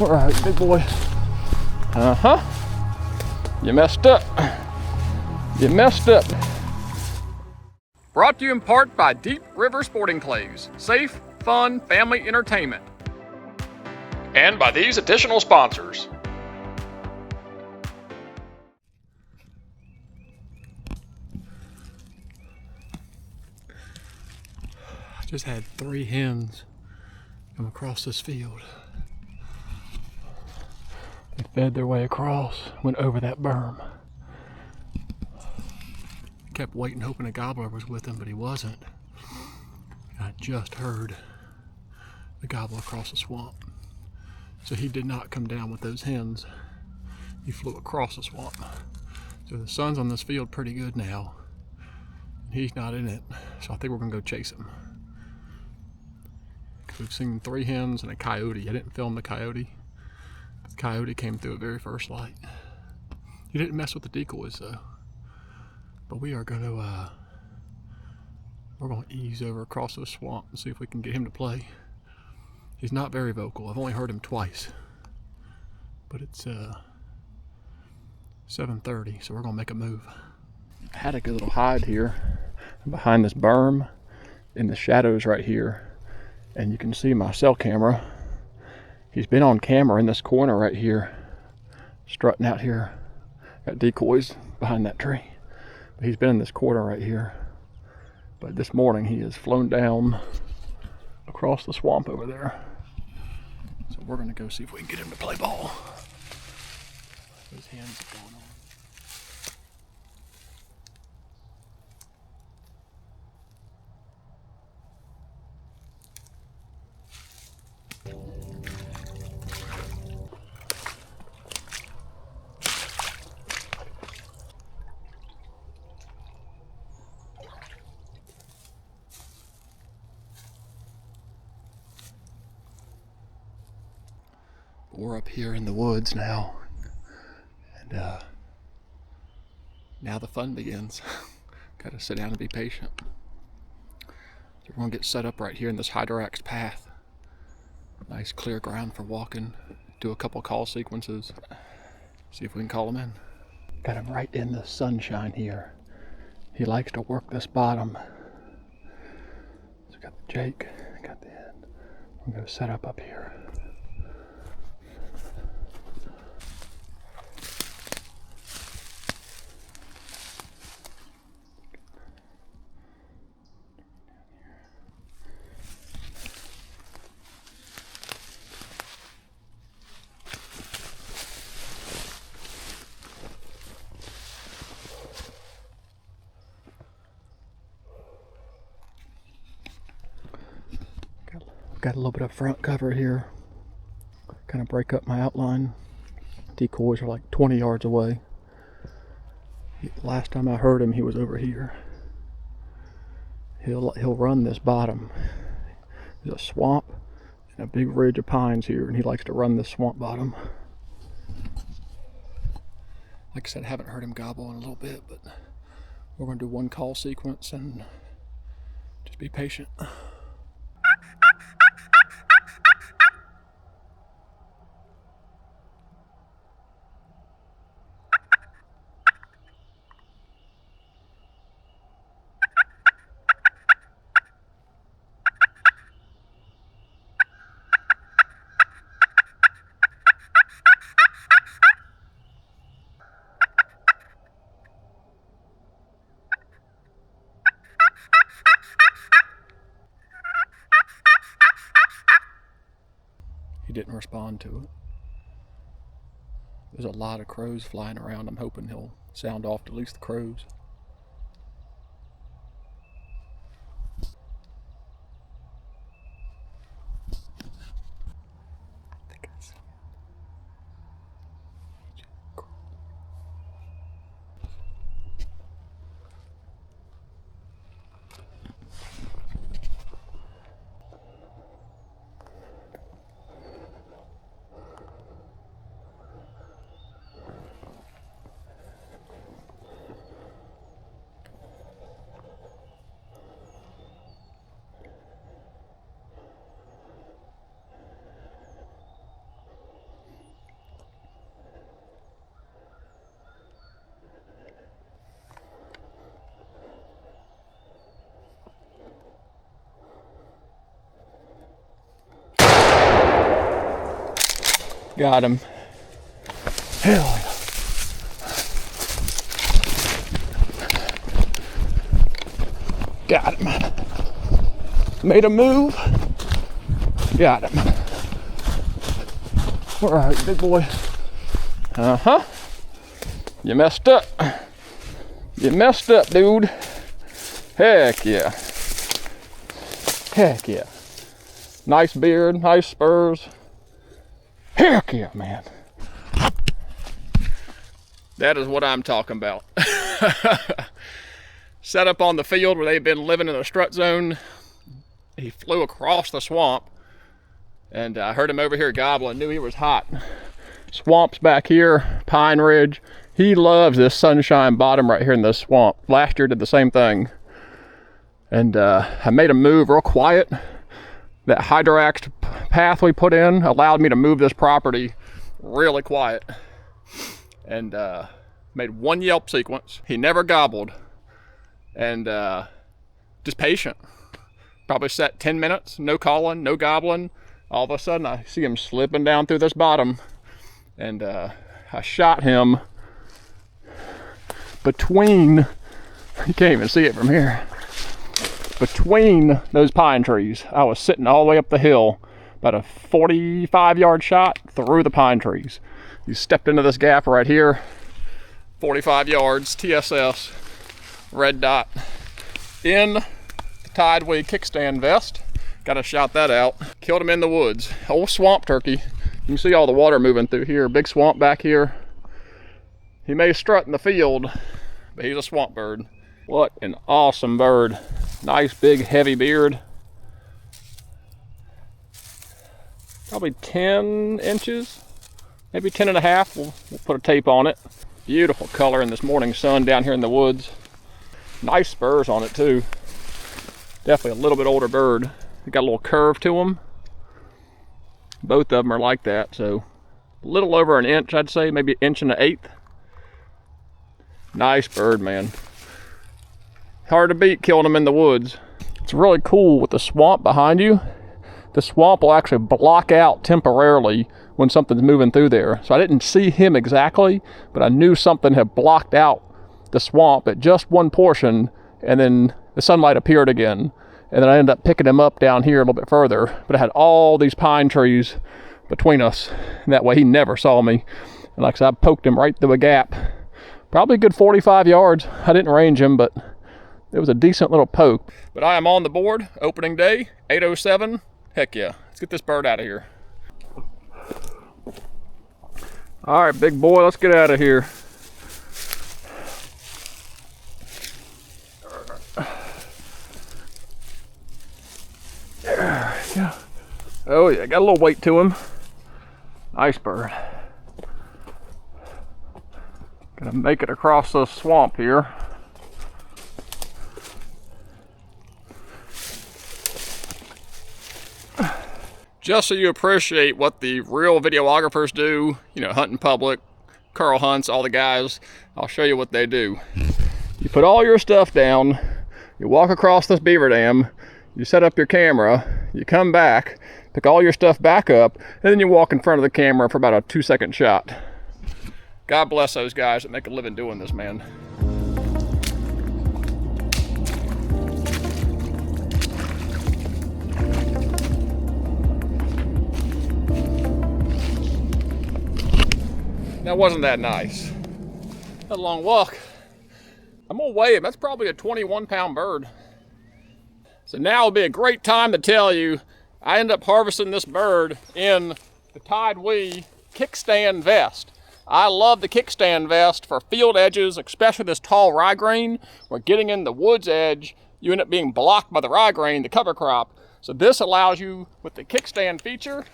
All right, big boy. Uh-huh. You messed up. You messed up. Brought to you in part by Deep River Sporting Clays. Safe, fun, family entertainment. And by these additional sponsors. I just had 3 hens come across this field. They fed their way across, went over that berm. Kept waiting, hoping a gobbler was with him, but he wasn't. I just heard the gobbler across the swamp. So he did not come down with those hens. He flew across the swamp. So the sun's on this field pretty good now. He's not in it, so I think we're gonna go chase him. We've seen 3 hens and a coyote. I didn't film the coyote. The coyote came through at very first light. He didn't mess with the decoys though. But we are gonna we're gonna ease over across the swamp and see if we can get him to play. He's not very vocal. I've only heard him twice. But it's 7:30, so we're gonna make a move. I had a good little hide here behind this berm in the shadows right here. And you can see my cell camera. He's been on camera in this corner right here, strutting out here. Got decoys behind that tree. But he's been in this corner right here. But this morning he has flown down across the swamp over there. So we're gonna go see if we can get him to play ball. Those hens are going on. We're up here in the woods now, and now the fun begins. Gotta sit down and be patient. So we're gonna get set up right here in this Hydrax path. Nice clear ground for walking. Do a couple call sequences. See if we can call him in. Got him right in the sunshine here. He likes to work this bottom. So got the Jake, got the end. I'm gonna set up here. Got a little bit of front cover here. Kind of break up my outline. Decoys are like 20 yards away. Last time I heard him, he was over here. He'll run this bottom. There's a swamp and a big ridge of pines here, and he likes to run this swamp bottom. Like I said, I haven't heard him gobble in a little bit, but we're going to do one call sequence and just be patient. He didn't respond to it. There's a lot of crows flying around. I'm hoping he'll sound off to at least the crows. Got him. Hell yeah. Got him. Made a move. Got him. All right, big boy. Uh-huh. You messed up. You messed up, dude. Heck yeah. Heck yeah. Nice beard, nice spurs. Heck yeah, man. That is what I'm talking about. Set up on the field where they've been living in a strut zone. He flew across the swamp, and I heard him over here gobbling, knew he was hot. Swamps back here, Pine Ridge. He loves this sunshine bottom right here in this swamp. Last year did the same thing. And I made him move real quiet. That hydroaxed path we put in allowed me to move this property really quiet. And made one yelp sequence. He never gobbled. And just patient. Probably sat 10 minutes, no calling, no gobbling. All of a sudden I see him slipping down through this bottom. And I shot him between, you can't even see it from here, between those pine trees. I was sitting all the way up the hill, about a 45-yard shot through the pine trees. You stepped into this gap right here, 45 yards, TSS, red dot, in the TideWe Kickstand vest. Gotta shout that out. Killed him in the woods. Old swamp turkey. You can see all the water moving through here. Big swamp back here. He may strut in the field, but he's a swamp bird. What an awesome bird. Nice big heavy beard. Probably 10 inches, maybe 10 and a half. We'll put a tape on it. Beautiful color in this morning sun down here in the woods. Nice spurs on it too. Definitely a little bit older bird. They got a little curve to them. Both of them are like that, so a little over an inch, I'd say, maybe 1.125 inches. Nice bird, man. Hard to beat killing them in the woods. It's really cool with the swamp behind you. The swamp will actually block out temporarily when something's moving through there. So I didn't see him exactly, but I knew something had blocked out the swamp at just one portion, and then the sunlight appeared again. And then I ended up picking him up down here a little bit further. But I had all these pine trees between us, and that way he never saw me. And like I said, I poked him right through a gap. Probably a good 45 yards. I didn't range him, but it was a decent little poke. But I am on the board, opening day, 8:07. Heck yeah, let's get this bird out of here. All right, big boy, let's get out of here. There we go. Oh yeah, got a little weight to him. Nice bird. Gonna make it across the swamp here. Just so you appreciate what the real videographers do, you know, hunting public, Carl hunts, all the guys, I'll show you what they do. You put all your stuff down, you walk across this beaver dam, you set up your camera, you come back, pick all your stuff back up, and then you walk in front of the camera for about a 2-second shot. God bless those guys that make a living doing this, man. That wasn't that nice. That long walk. I'm gonna weigh him. That's probably a 21-pound bird. So now would be a great time to tell you I ended up harvesting this bird in the TideWe Kickstand vest. I love the Kickstand vest for field edges, especially this tall ryegrain. Where getting in the woods edge, you end up being blocked by the ryegrain, the cover crop. So this allows you, with the Kickstand feature,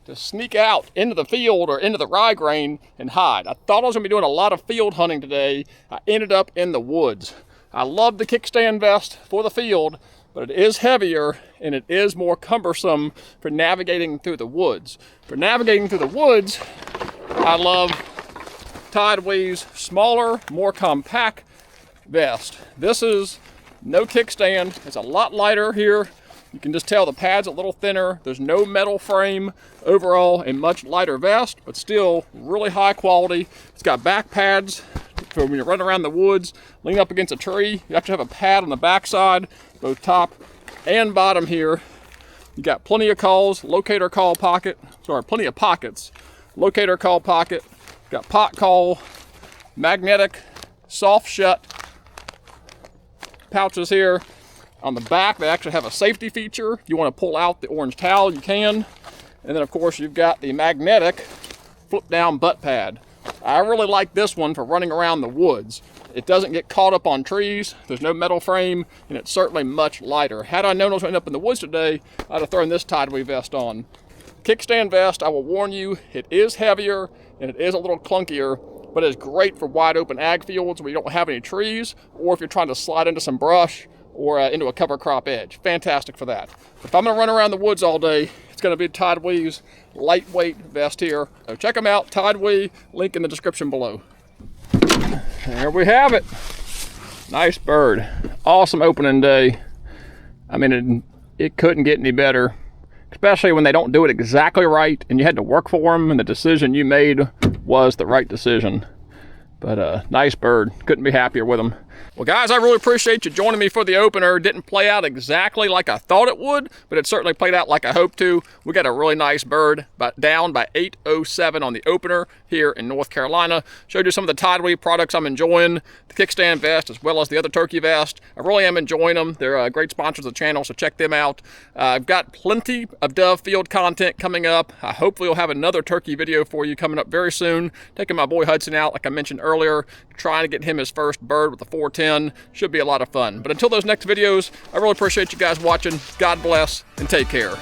to sneak out into the field or into the ryegrain and hide. I thought I was gonna be doing a lot of field hunting today. I ended up in the woods. I love the Kickstand vest for the field, but it is heavier and it is more cumbersome for navigating through the woods. For navigating through the woods, I love TideWe's smaller, more compact vest. This is no kickstand. It's a lot lighter here You can just tell the pad's a little thinner. There's no metal frame. Overall, a much lighter vest, but still really high quality. It's got back pads for when you're running around the woods, lean up against a tree. You have to have a pad on the back side, both top and bottom here. You got plenty of calls, locator call pocket, sorry, plenty of pockets. Locator call pocket, got pot call, magnetic, soft shut pouches here. On the back, they actually have a safety feature. If you want to pull out the orange towel, you can. And then of course you've got the magnetic flip down butt pad. I really like this one for running around the woods. It doesn't get caught up on trees, there's no metal frame, and it's certainly much lighter. Had I known I was going to end up in the woods today, I'd have thrown this TideWe vest on. Kickstand vest, I will warn you, it is heavier and it is a little clunkier, but it's great for wide open ag fields where you don't have any trees, or if you're trying to slide into some brush or into a cover crop edge. Fantastic for that. But if I'm gonna run around the woods all day, it's gonna be TideWe's lightweight vest here. So check them out, TideWe, link in the description below. There we have it. Nice bird. Awesome opening day. I mean, it couldn't get any better, especially when they don't do it exactly right and you had to work for them and the decision you made was the right decision. But nice bird. Couldn't be happier with him. Well, guys, I really appreciate you joining me for the opener. It didn't play out exactly like I thought it would, but it certainly played out like I hoped to. We got a really nice bird, but down by 807 on the opener here in North Carolina. Showed you some of the TideWe products I'm enjoying, the Kickstand vest as well as the other turkey vest. I really am enjoying them. They're great sponsors of the channel, so check them out. I've got plenty of dove field content coming up. Hopefully we'll have another turkey video for you coming up very soon. Taking my boy Hudson out, like I mentioned earlier, trying to get him his first bird with the 410. Should be a lot of fun. But until those next videos, I really appreciate you guys watching. God bless and take care.